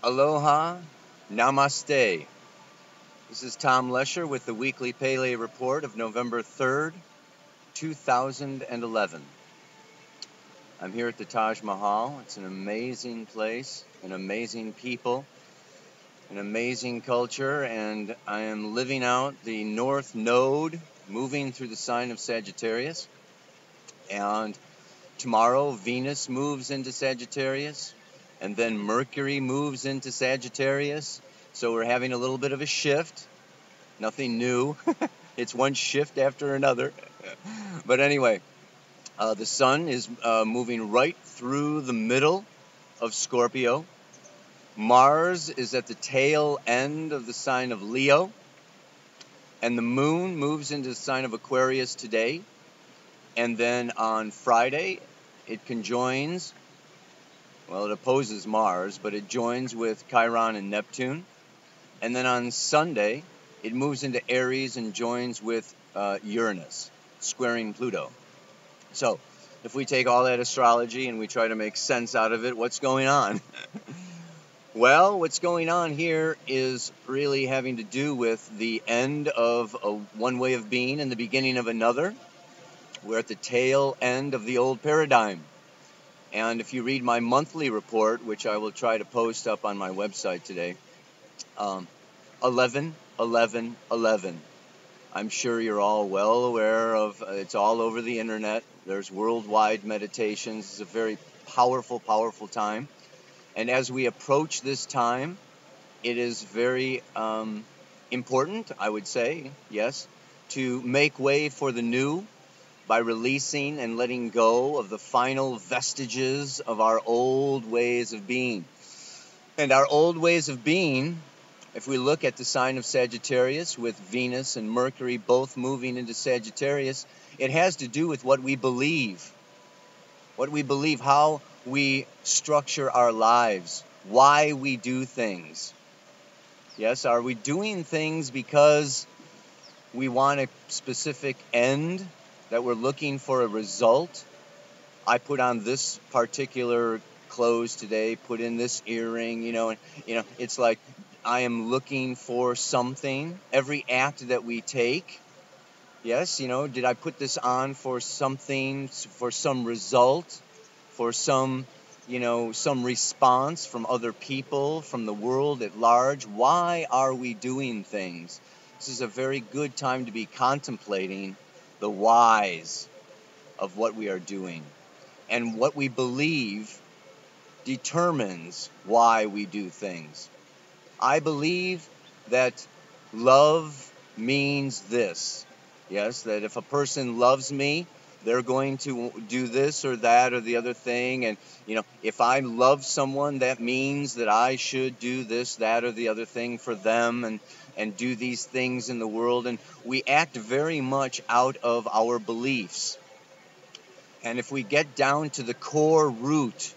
Aloha, namaste. This is Tom Lesher with the weekly Pele report of November 3rd, 2011. I'm here at the Taj Mahal. It's an amazing place, an amazing people, an amazing culture, and I am living out the North Node, moving through the sign of Sagittarius. And tomorrow, Venus moves into Sagittarius, and then Mercury moves into Sagittarius. So we're having a little bit of a shift. Nothing new. It's one shift after another. But anyway, the sun is moving right through the middle of Scorpio. Mars is at the tail end of the sign of Leo. And the moon moves into the sign of Aquarius today. And then on Friday, it conjoins, well, it opposes Mars, but it joins with Chiron and Neptune. And then on Sunday, it moves into Aries and joins with Uranus, squaring Pluto. So, if we take all that astrology and we try to make sense out of it, what's going on? Well, what's going on here is really having to do with the end of one way of being and the beginning of another. We're at the tail end of the old paradigm. And if you read my monthly report, which I will try to post up on my website today, 11, 11, 11. I'm sure you're all well aware of, it's all over the internet. There's worldwide meditations. It's a very powerful, powerful time. And as we approach this time, it is very important, I would say, yes, to make way for the new by releasing and letting go of the final vestiges of our old ways of being. And our old ways of being, if we look at the sign of Sagittarius with Venus and Mercury both moving into Sagittarius, it has to do with what we believe. What we believe, how we structure our lives, why we do things. Yes, are we doing things because we want a specific end, that we're looking for a result? I put on this particular clothes today, put in this earring, it's like I am looking for something. Every act that we take, yes, did I put this on for something, for some result, for some response from other people, from the world at large? Why are we doing things? This is a very good time to be contemplating the whys of what we are doing. And what we believe determines why we do things. I believe that love means this. Yes, that if a person loves me, they're going to do this or that or the other thing. And, if I love someone, that means that I should do this, that, or the other thing for them and do these things in the world. And we act very much out of our beliefs. And if we get down to the core root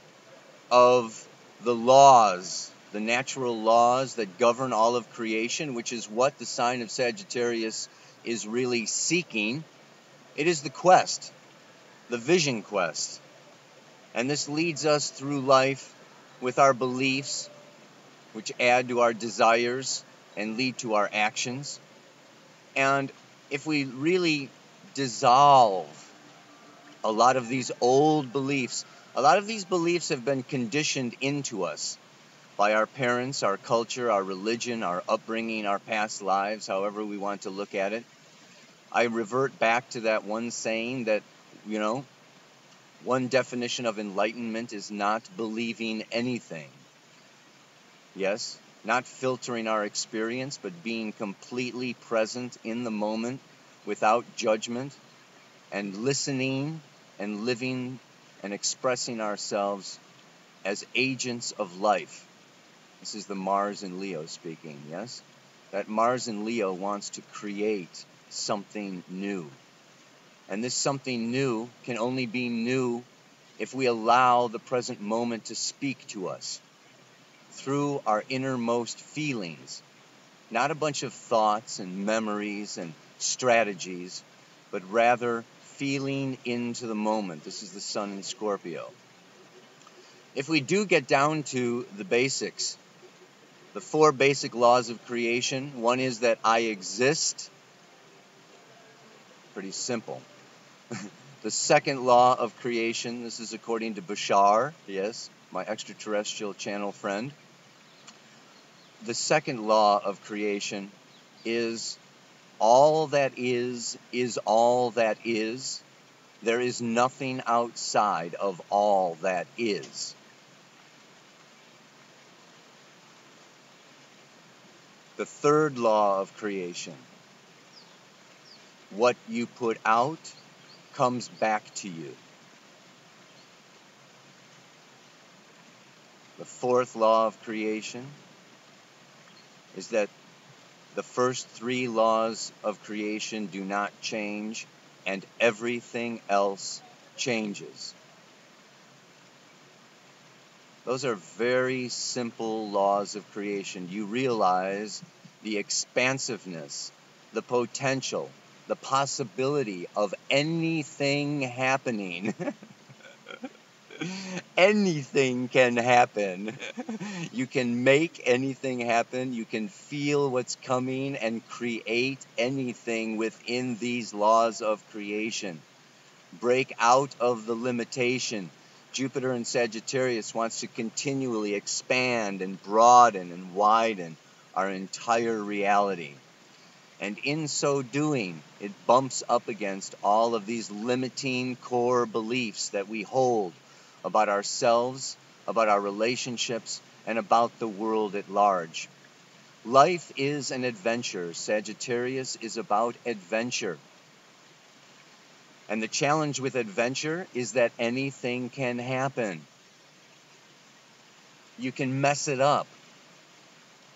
of the laws, the natural laws that govern all of creation, which is what the sign of Sagittarius is really seeking, it is the quest, the vision quest. And this leads us through life with our beliefs, which add to our desires and lead to our actions. And if we really dissolve a lot of these old beliefs, a lot of these beliefs have been conditioned into us by our parents, our culture, our religion, our upbringing, our past lives, however we want to look at it. I revert back to that one saying that, one definition of enlightenment is not believing anything. Yes, not filtering our experience, but being completely present in the moment without judgment and listening and living and expressing ourselves as agents of life. This is the Mars in Leo speaking, yes? That Mars in Leo wants to create something new. And this something new can only be new if we allow the present moment to speak to us through our innermost feelings. Not a bunch of thoughts and memories and strategies, but rather feeling into the moment. This is the sun in Scorpio. If we do get down to the basics, The 4 basic laws of creation. One is that I exist. Pretty simple. The second law of creation, this is according to Bashar, yes, my extraterrestrial channel friend. The second law of creation is all that is all that is. There is nothing outside of all that is. The third law of creation, what you put out comes back to you. The fourth law of creation is that the first 3 laws of creation do not change, and everything else changes. Those are very simple laws of creation. You realize the expansiveness, the potential, the possibility of anything happening. Anything can happen. You can make anything happen. You can feel what's coming and create anything within these laws of creation. Break out of the limitation. Jupiter in Sagittarius wants to continually expand and broaden and widen our entire reality. And in so doing, it bumps up against all of these limiting core beliefs that we hold about ourselves, about our relationships, and about the world at large. Life is an adventure. Sagittarius is about adventure. And the challenge with adventure is that anything can happen. You can mess it up.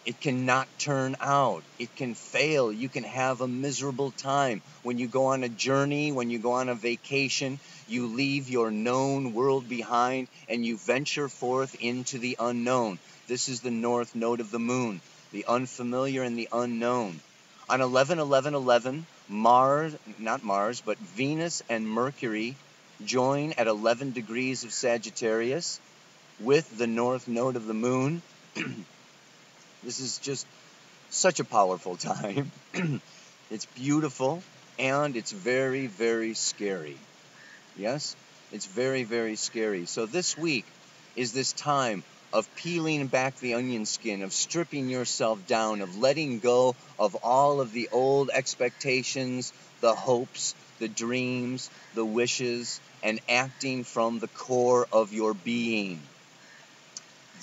It cannot turn out. It can fail. You can have a miserable time. When you go on a journey, when you go on a vacation, you leave your known world behind and you venture forth into the unknown. This is the north node of the moon, the unfamiliar and the unknown. On 11-11-11, Venus and Mercury join at 11 degrees of Sagittarius with the north node of the moon. This is just such a powerful time. It's beautiful, and it's very, very scary. Yes? It's very, very scary. So this week is this time of peeling back the onion skin, of stripping yourself down, of letting go of all of the old expectations, the hopes, the dreams, the wishes, and acting from the core of your being.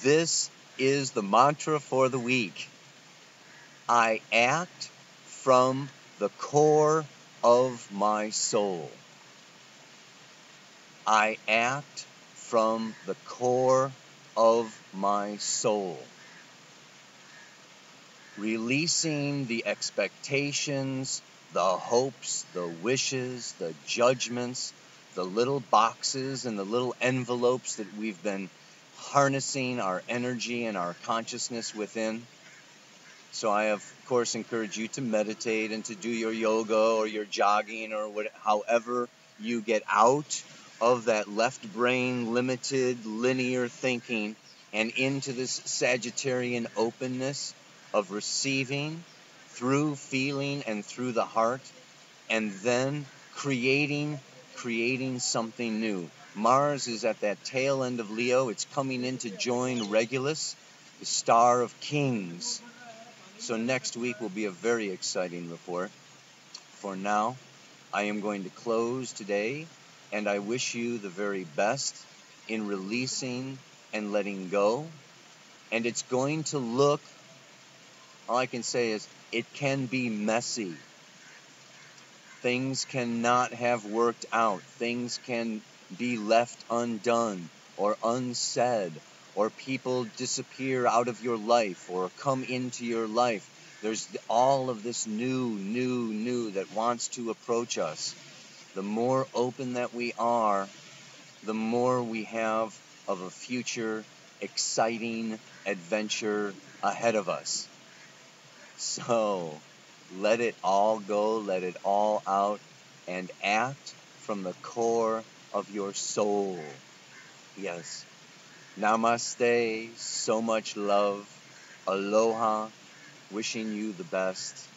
This is the mantra for the week. I act from the core of my soul. I act from the core of my soul. Releasing the expectations, the hopes, the wishes, the judgments, the little boxes and the little envelopes that we've been harnessing our energy and our consciousness within. So I, of course, encourage you to meditate and to do your yoga or your jogging or however you get out of that left brain limited linear thinking and into this Sagittarian openness of receiving through feeling and through the heart, and then creating something new. Mars is at that tail end of Leo. It's coming in to join Regulus, the star of kings. So next week will be a very exciting report. For now, I am going to close today, and I wish you the very best in releasing and letting go. And it's going to look, all I can say is, it can be messy. Things cannot have worked out. Things can be left undone or unsaid, or people disappear out of your life or come into your life. There's all of this new that wants to approach us. The more open that we are, the more we have of a future, exciting adventure ahead of us. So, let it all go, let it all out, and act from the core of your soul. Yes. Namaste, so much love. Aloha. Wishing you the best.